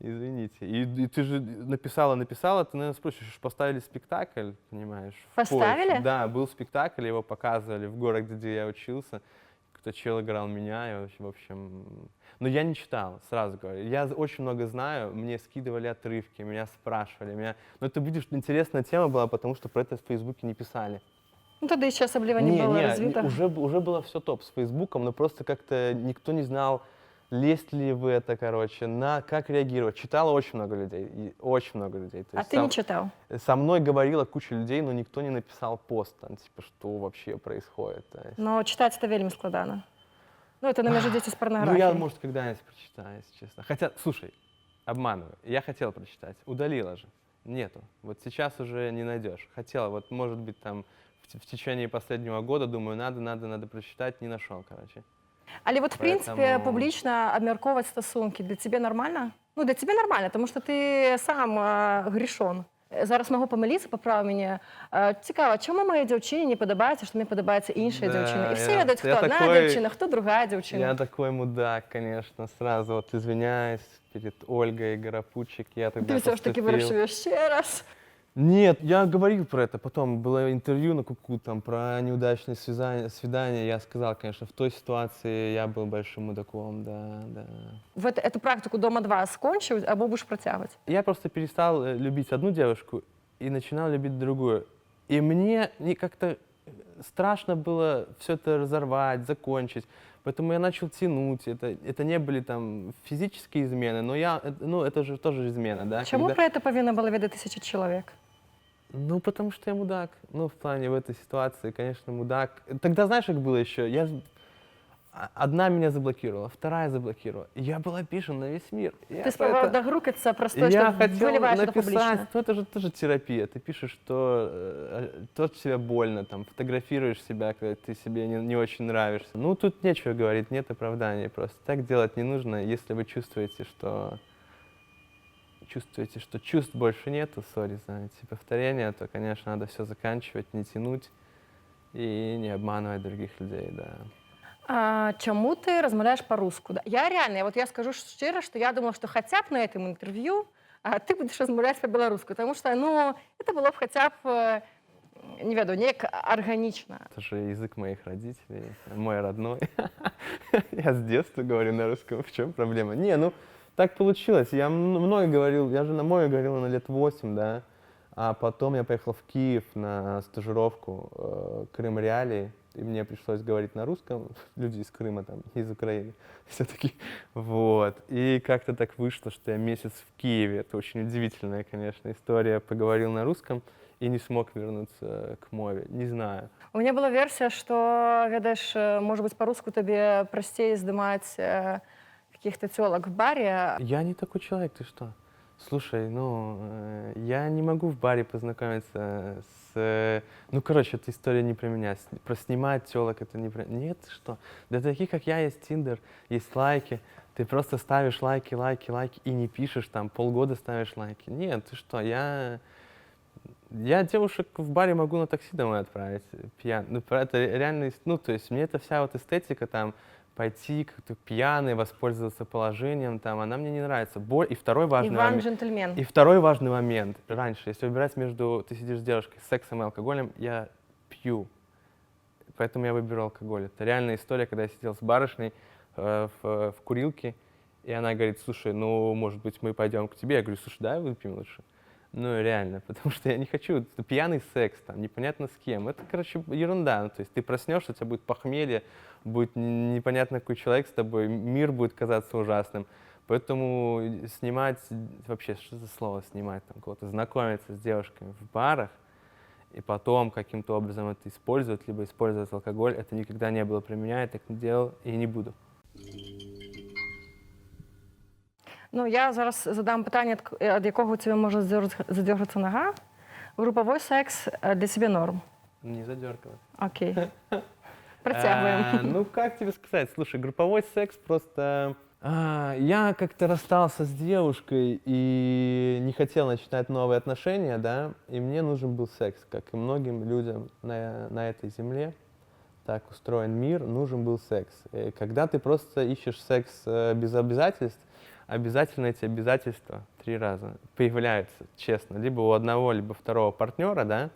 Извините. И ты же написала, ты, наверное, спросишь, поставили спектакль, понимаешь? в Поставили? Польше. Да, был спектакль, его показывали в городе, где я учился. Кто чел играл меня, и, в общем... Но я не читал, сразу говорю. Я очень много знаю, мне скидывали отрывки, меня спрашивали. Но это, видишь, интересная тема была, потому что про это в Фейсбуке не писали. Ну, тогда еще особливо не было развито. Уже было все топ с Фейсбуком, но просто как-то никто не знал, лезть ли в это, короче, как реагировать. Читало очень много людей, очень много людей. То А есть ты не читал? со мной говорила куча людей, но никто не написал пост, там, типа, что вообще происходит. То есть. Но читать это вельми складано. Ну, это на междете с Ну, порнографией. я, может, когда-нибудь прочитаю, если честно. Хотя, слушай, обманываю, я хотел прочитать, удалила же, нету. Вот сейчас уже не найдешь. Хотела, вот, может быть, там, в течение последнего года, думаю, надо прочитать, не нашел, короче. Але вот, в принципе, Поэтому- публічно обмірковувати стосунки для тебе нормально? Ну, для тебе нормально, тому що ти сам грішон. Зараз можу помилитися, поправ мене. Цікаво, чому моїй дівчині не подобається, що мені подобається інша Да, дівчина? І всі я- ведуть, хто я одна такой- дівчина, хто друга дівчина. Я такой мудак, конечно, сразу вот извиняюсь перед Ольгой Горопутчик, я тогда Ти все ж таки поступил. вирішив ще раз. Нет, я говорил про это, потом было интервью на Куку, там, про неудачные свидания, я сказал, конечно, в той ситуации я был большим мудаком, да. В эту практику дома 2 скончив, або будеш протягувати? Я просто перестал любить одну девушку и начинал любить другую. И мне как-то страшно было все это разорвать, закончить. Поэтому я начал тянуть. Это не были там физические измены, но это же тоже измена, да? Чому когда- про це повинно було відати тисячі чоловік? Ну, потому что я мудак. Ну, в плане в этой ситуации, конечно, мудак. Тогда знаешь, как было еще? Одна меня заблокировала, вторая заблокировала. И я был обижен на весь мир. Ти спробував догрукатися просто, Я що хотел виливаєш це публічно. написать, ну это же тоже терапия. Ты пишешь, что тебе больно, там, фотографируешь себя, когда ты себе не очень нравишься. Ну, тут нечего говорить, нет оправданий просто. Так делать не нужно, если вы чувствуете, что чувств больше нету, сори за эти повторения, то, конечно, надо все заканчивать, не тянуть и не обманывать других людей, да. А чому ти розмовляєш по-русски? Я реально, я скажу щиро, що я думала, що хоча б на этом інтерв'ю ти будеш розмовляти по-білоруськи, тому що, ну, це було б хоча б, не веду, ніяк органічно. Это же язык моих родителей, мой родной. Я с детства говорю на русском, в чем проблема? Не, ну, так получилось. Я много говорил, я же на мове говорил на лет 8, да. А потом я поехал в Киев на стажировку Крым Реалии, и мне пришлось говорить на русском, люди из Крыма, там, из Украины, все-таки, вот. И как-то так вышло, что я месяц в Киеве, это очень удивительная, конечно, история, поговорил на русском и не смог вернуться к мове, не знаю. У меня была версия, что, ведаешь, может быть, по-русски тебе простее сдымать каких-то телок в баре. Я не такой человек, ты что? Слушай, ну, я не могу в баре познакомиться с... Ну, короче, эта история не про меня. Про снимать телок это не про... Нет, ты что? Для таких, как я, есть Тиндер, есть лайки. Ты просто ставишь лайки и не пишешь, там, полгода ставишь лайки. Нет, ты что, я девушек в баре могу на такси домой отправить, Ну, это реально... Ну, то есть мне эта вся вот эстетика, там, пойти как-то пьяный, воспользоваться положением, там, она мне не нравится. И второй важный Иван момент. джентльмен. И второй важный момент. Раньше, если выбирать между... Ты сидишь с девушкой, с сексом и алкоголем, я пью. Поэтому я выберу алкоголь. Это реальная история, когда я сидел с барышней в курилке, и она говорит, слушай, ну, может быть, мы пойдем к тебе. Я говорю, слушай, давай выпьем лучше. Ну, реально, потому что я не хочу. Это пьяный секс, там, непонятно с кем. Это, короче, ерунда. Ну, то есть ты проснешься, у тебя будет похмелье, будет непонятно какой человек с тобой, мир будет казаться ужасным. Поэтому снимать, вообще, что за слово снимать, там, кого-то знакомиться с девушками в барах, и потом каким-то образом это использовать, либо использовать алкоголь, это никогда не было про меня, я так не делал и не буду. Ну, я зараз задам питання, від якого тебе може задергатися нога. Групповой секс для тебя норм. Не задергивай. Окей. Протягиваем. Ну, как тебе сказать? Слушай, групповой секс просто... Я как-то расстался с девушкой и не хотел начинать новые отношения, да, и мне нужен был секс, как и многим людям на этой земле. Так устроен мир, нужен был секс. И когда ты просто ищешь секс без обязательств, обязательно эти обязательства 3 раза появляются, честно, либо у одного, либо второго партнера, да,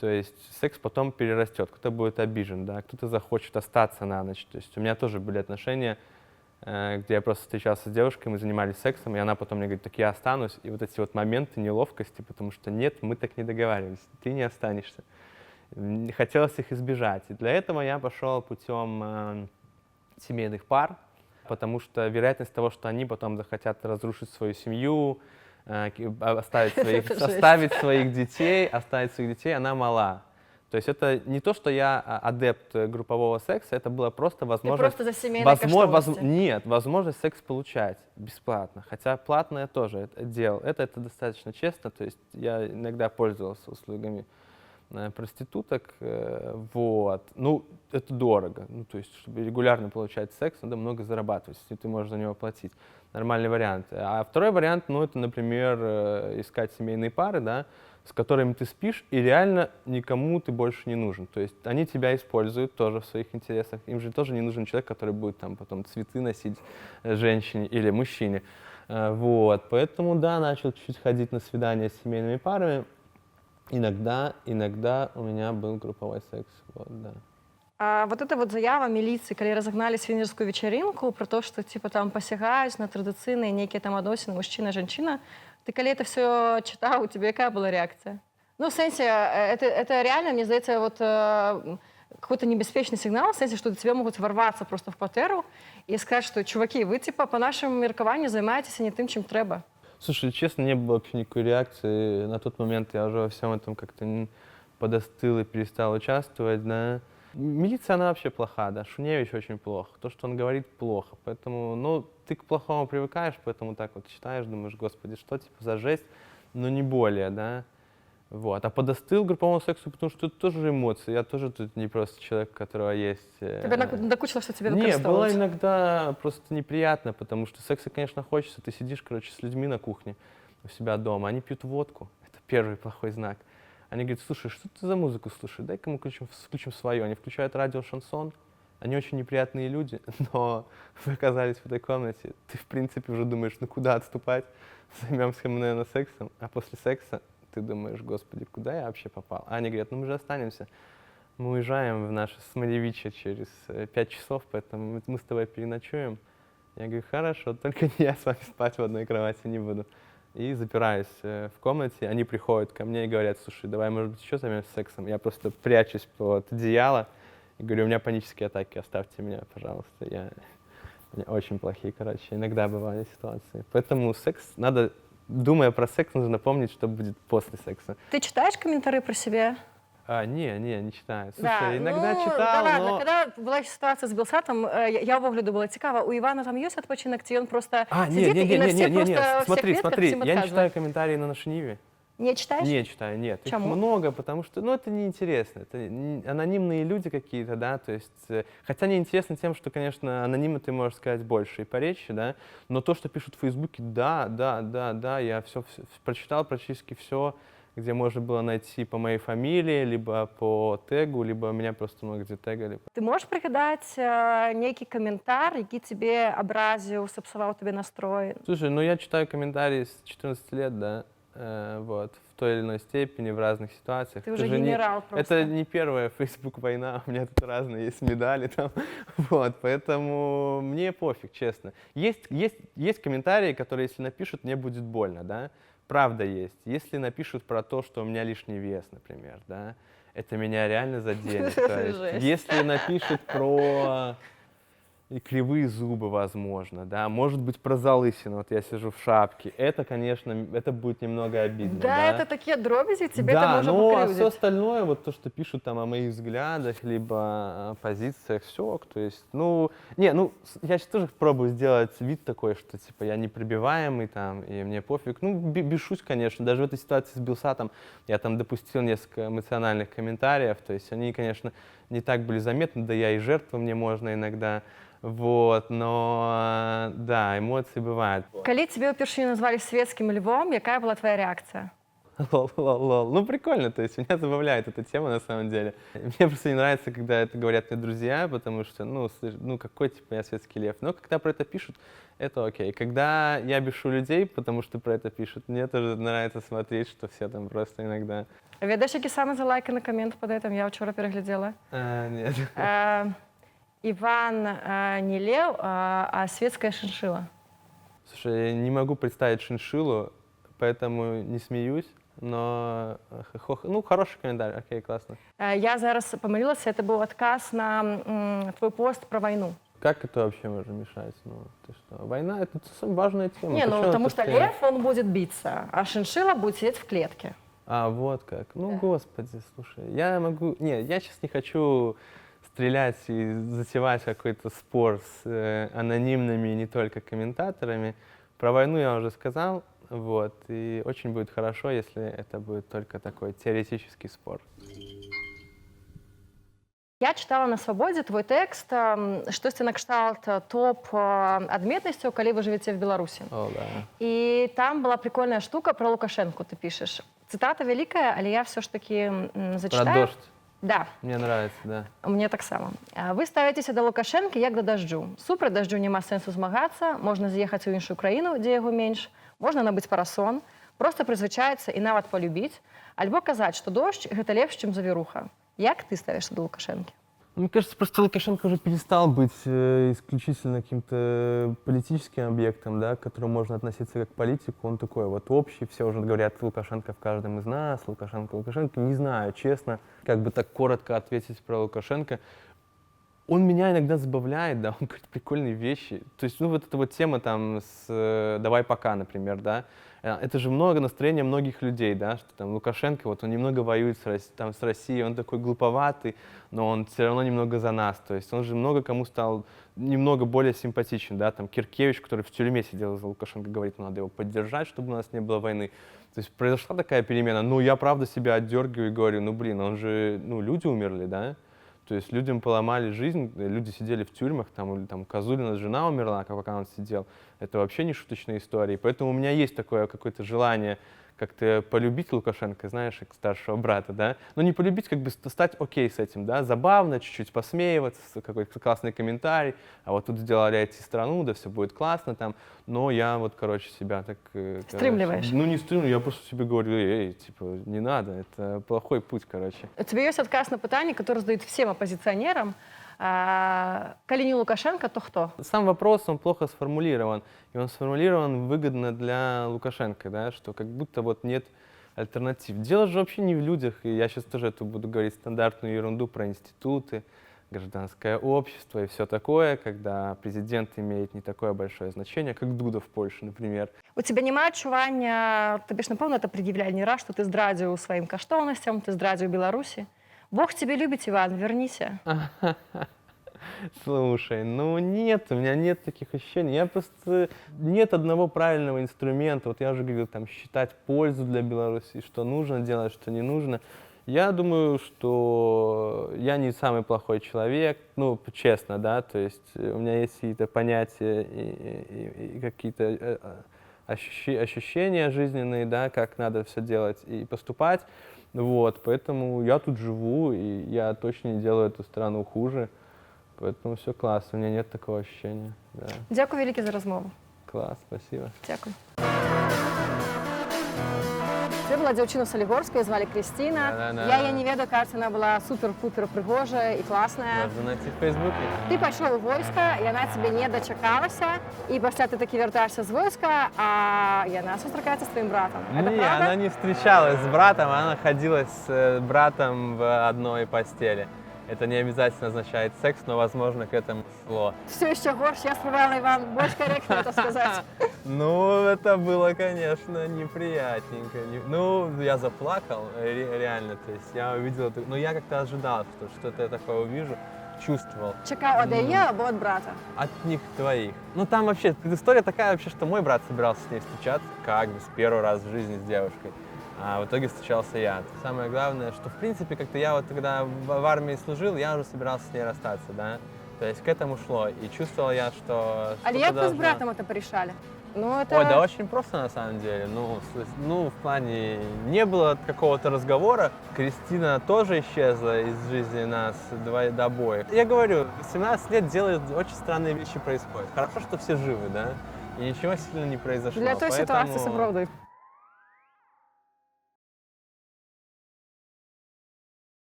то есть секс потом перерастет, кто-то будет обижен, да, кто-то захочет остаться на ночь. То есть у меня тоже были отношения, где я просто встречался с девушкой, мы занимались сексом, и она потом мне говорит, так я останусь. И вот эти вот моменты неловкости, потому что нет, мы так не договаривались, ты не останешься. Хотелось их избежать. И для этого я пошел путем семейных пар, потому что вероятность того, что они потом захотят разрушить свою семью, оставить своих детей, она мала. То есть это не то, что я адепт группового секса, это было просто возможность... Ты просто за семейной каштовности. Нет, возможность секс получать бесплатно. Хотя платно я тоже это делал. Это достаточно честно, то есть я иногда пользовался услугами проституток, вот. Ну, это дорого. Ну, то есть, чтобы регулярно получать секс, надо много зарабатывать, если ты можешь за него платить. Нормальный вариант. А второй вариант, ну, это, например, искать семейные пары, да, с которыми ты спишь, и реально никому ты больше не нужен. То есть они тебя используют тоже в своих интересах. Им же тоже не нужен человек, который будет там потом цветы носить женщине или мужчине. Вот. Поэтому, да, начал чуть-чуть ходить на свидания с семейными парами. Иногда у меня был групповой секс. Вот, да. А вот эта вот заява міліцыі, калі разагналі свінерскую вечарынку про то, что типа там посягаюць на традыцыйныя нейкія там адносіны мужчына-жанчына, ты калі это все читал, у тебя какая была реакция? Ну, в сенсе, это реально, мне здаецца, вот какой-то небяспечны сигнал, в сенсе, что до тебя могут ворваться просто в кватэру и сказать, что, чуваки, вы типа по нашему меркаванню займаетесь не тем, чем треба. Слушай, честно, не было вообще никакой реакции. На тот момент я уже во всем этом как-то подостыл и перестал участвовать, да. Милиция, она вообще плоха, да. Шуневич очень плохо. То, что он говорит, плохо. Поэтому, ну, ты к плохому привыкаешь, поэтому так вот читаешь, думаешь, господи, что типа за жесть, но не более, да. Вот. А подостыл к групповому сексу, потому что это тоже эмоции. Я тоже тут не просто человек, у которого есть... Тебе докучило, что тебе Не, было иногда просто неприятно, потому что секса, конечно, хочется. Ты сидишь, короче, с людьми на кухне у себя дома, они пьют водку. Это первый плохой знак. Они говорят, слушай, что ты за музыку слушаешь? Дай-ка мы включим свое. Они включают радио шансон. Они очень неприятные люди, но вы оказались в этой комнате. Ты, в принципе, уже думаешь, ну куда отступать? Займемся мы, наверное, сексом. А после секса ты думаешь, господи, куда я вообще попал? А они говорят, ну мы же останемся. Мы уезжаем в наше Смолевичье через 5 часов, поэтому мы с тобой переночуем. Я говорю, хорошо, только я с вами спать в одной кровати не буду. И запираюсь в комнате, они приходят ко мне и говорят, слушай, давай, может быть, еще займемся сексом. Я просто прячусь под одеяло и говорю, у меня панические атаки, оставьте меня, пожалуйста. У меня очень плохие, короче, иногда бывали ситуации. Поэтому секс надо, думая про секс, нужно помнить, что будет после секса. Ты читаешь комментарии про себя? Не читаю. Слушай, Да, иногда ну, читал, да ладно, но... когда була ситуація з Білсатом, я в огляду була цікава, у Івана там є відпочинок, чи він просто сидить і на всіх просто всіх клетках смотри, всім я не відказує? читаю комментарии на нашей Ниве. Не читаешь? Не читаю, нет. Их Чему? много, потому что, ну, это неинтересно. Это анонимные люди какие-то, да, то есть, хотя неинтересно тем, что, конечно, анонимно ты можешь сказать больше и поречи, да, но то, что пишут в Фейсбуке, да, я все прочитал практически все, где можно было найти по моей фамилии, либо по тегу, либо меня просто много где тегали. Ти можеш пригадати некий коментар, який тебе образив, сапсував тобі настрой? Слушай, ну я читаю комментарии с 14 лет, да, вот, в той или иной степени, в разных ситуациях. Ты уже же генерал просто. Это не первая Facebook-война, у меня тут разные есть медали там, вот, поэтому мне пофиг, честно. Есть комментарии, которые, если напишут, мне будет больно, да, правда есть. Если напишут про то, что у меня лишний вес, например, да, это меня реально заденет. То есть, если напишут про и кривые зубы, возможно, да, может быть, про залысину, вот я сижу в шапке, это, конечно, это будет немного обидно, Да, это такие дробези, тебе это да, можно но все покрывдить. остальное, вот то, что пишут там о моих взглядах, либо о позициях, все, то есть, ну, не, ну, я сейчас тоже пробую сделать вид такой, что, типа, я непробиваемый там, и мне пофиг, ну, бешусь, конечно, даже в этой ситуации с Белсатом я там допустил несколько эмоциональных комментариев, то есть они, конечно, не так были заметны, да я и жертва, мне можно иногда, вот, но, да, эмоции бывают. Калі тебе ўпершыню назвали светским львом, якая была твоя реакция? Лол. Ну, прикольно, то есть меня забавляет эта тема на самом деле. Мне просто не нравится, когда это говорят мне друзья, потому что, ну какой, типа, я светский лев. Но когда про это пишут, это окей. Когда я бешу людей, потому что про это пишут, мне тоже нравится смотреть, что все там просто иногда... Ведаеш, які саме залайканы коммент под этим? Я вчора переглядела. Нет. Иван не лев, а светская шиншилла. Слушай, я не могу представить шиншиллу, поэтому не смеюсь. Но, ну, хороший комментарий, окей, классно. Я зараз помилилася, это был отказ на твой пост про войну. Как это вообще может мешать? Ну, ты что? Война — это самая важная тема. Не, ну Почему потому это что постоянно? лев, он будет биться, а шиншилла будет сидеть в клетке. А, вот как. Ну, Да. господи, слушай, я могу... Нет, я сейчас не хочу стрелять и затевать какой-то спор с анонимными и не только комментаторами. Про войну я уже сказал, вот, и очень будет хорошо, если это будет только такой теоретический спор. Я читала на «Свободе» твой тэкст, штосьці накшталт топ адметнасцяў, калі вы жывеце в Беларусі. О, да. І там была прикольная штука про Лукашенко, ты пишешь. Цитата великая, але я все ж таки Про зачитаю. дождь. Да, Мне нравится, да. мне таксама. Вы ставіцеся да Лукашэнкі як да дажджу. Супраць дажджу няма сэнсу змагацца, можна з'ехаць у іншую краіну, дзе яго менш, можна набыць парасон, проста прызвычаецца і нават полюбіць, альбо казаць, што дождь гэта лепш, чым завіруха. Як ты ставишься до Лукашенко? Мне кажется, просто Лукашенко уже перестал быть исключительно каким-то политическим объектом, да, к которому можно относиться как к политику. Он такой вот общий, все уже говорят Лукашенко в каждом из нас, Лукашенко. Не знаю, честно, как бы так коротко ответить про Лукашенко. Он меня иногда забавляет, да, он говорит прикольные вещи. То есть, ну, вот эта вот тема там с «давай пока», например, да, это же много настроения многих людей, да, что там Лукашенко, вот он немного воюет с Россией, он такой глуповатый, но он все равно немного за нас, то есть он же много кому стал немного более симпатичен, да, там Киркевич, который в тюрьме сидел за Лукашенко, говорит, надо его поддержать, чтобы у нас не было войны. То есть произошла такая перемена, ну, я правда себя отдергиваю и говорю, ну, блин, он же, ну, люди умерли, да, то есть людям поломали жизнь, люди сидели в тюрьмах, там, или там Козулина жена умерла, пока он сидел. Это вообще не шуточная история. Поэтому у меня есть такое какое-то желание как-то полюбить Лукашенко, знаешь, как старшего брата, да. Но не полюбить, как бы стать окей с этим, да. Забавно, чуть-чуть посмеиваться, какой-то классный комментарий. А вот тут сделали IT-страну, да, все будет классно там. Но я вот, короче, себя так... Стримливаешь? Ну, не стримлю, я просто себе говорю, эй, типа, не надо, это плохой путь, короче. У тебя есть отказ на пытание, которое задают всем оппозиционерам. Коли не Лукашенко, то кто? Сам вопрос, он плохо сформулирован. И он сформулирован выгодно для Лукашенко, да, что как будто вот нет альтернатив. Дело же вообще не в людях. И я сейчас тоже эту буду говорить стандартную ерунду про институты, гражданское общество и все такое, когда президент имеет не такое большое значение, как Дуда в Польше, например. У тебя няма адчування, тобі ж, напевно, это предъявляли не раз, что ты здрадзіў своим каштоўнасцям, ты здрадзіў Беларусі. Бог тебя любит, Иван, вернися. Слушай, ну нет, у меня нет таких ощущений. Я просто... Нет одного правильного инструмента. Вот я уже говорил, там, считать пользу для Беларуси, что нужно делать, что не нужно. Я думаю, что я не самый плохой человек, ну, честно, да, то есть у меня есть какие-то понятия и какие-то ощущения жизненные, да, как надо все делать и поступать. Вот, поэтому я тут живу, и я точно не делаю эту страну хуже. Поэтому все классно, у меня нет такого ощущения. Да. Дякую велике за розмову. Класс, спасибо. Дякую. Це була дзяўчына Салігорская, звали Кристина. Да-да-да. Я не ведаю, кажется, она была супер-пупер прыгожая и классная. Можно найти в Фейсбуке. Ты пайшоў у войска, яна цябе не дачакалася, і пасля ты такі вяртаешься з войска, а яна сустракаецца з твоим братом. Это Не, правда? она не встречалась с братом, она находилась с братом в одной постели. Это не обязательно означает секс, но, возможно, к этому шло. Все еще горше, я спробовала, Иван, больше корректно это сказать. Ну, это было, конечно, неприятненько. Ну, я заплакал, реально, то есть я увидел это, но я как-то ожидал, что что-то я такое увижу, чувствовал. Чекал от ее або от брата? От них двоих. Ну, там вообще, предыстория такая вообще, что мой брат собирался с ней встречаться, как бы, с первый раз в жизни с девушкой. А в итоге встречался я. Самое главное, что, в принципе, как-то я вот тогда в армии служил, я уже собирался с ней расстаться, да. То есть к этому шло. И чувствовал я, что... А як ви з братом это порешали? Ну, это... Ой, да очень просто на самом деле. Ну, в плане, не было какого-то разговора. Кристина тоже исчезла из жизни нас обоих. Я говорю, в 17 лет делают очень странные вещи происходят. Хорошо, что все живы, да? И ничего сильно не произошло. Для той Поэтому... ситуации с оправдой.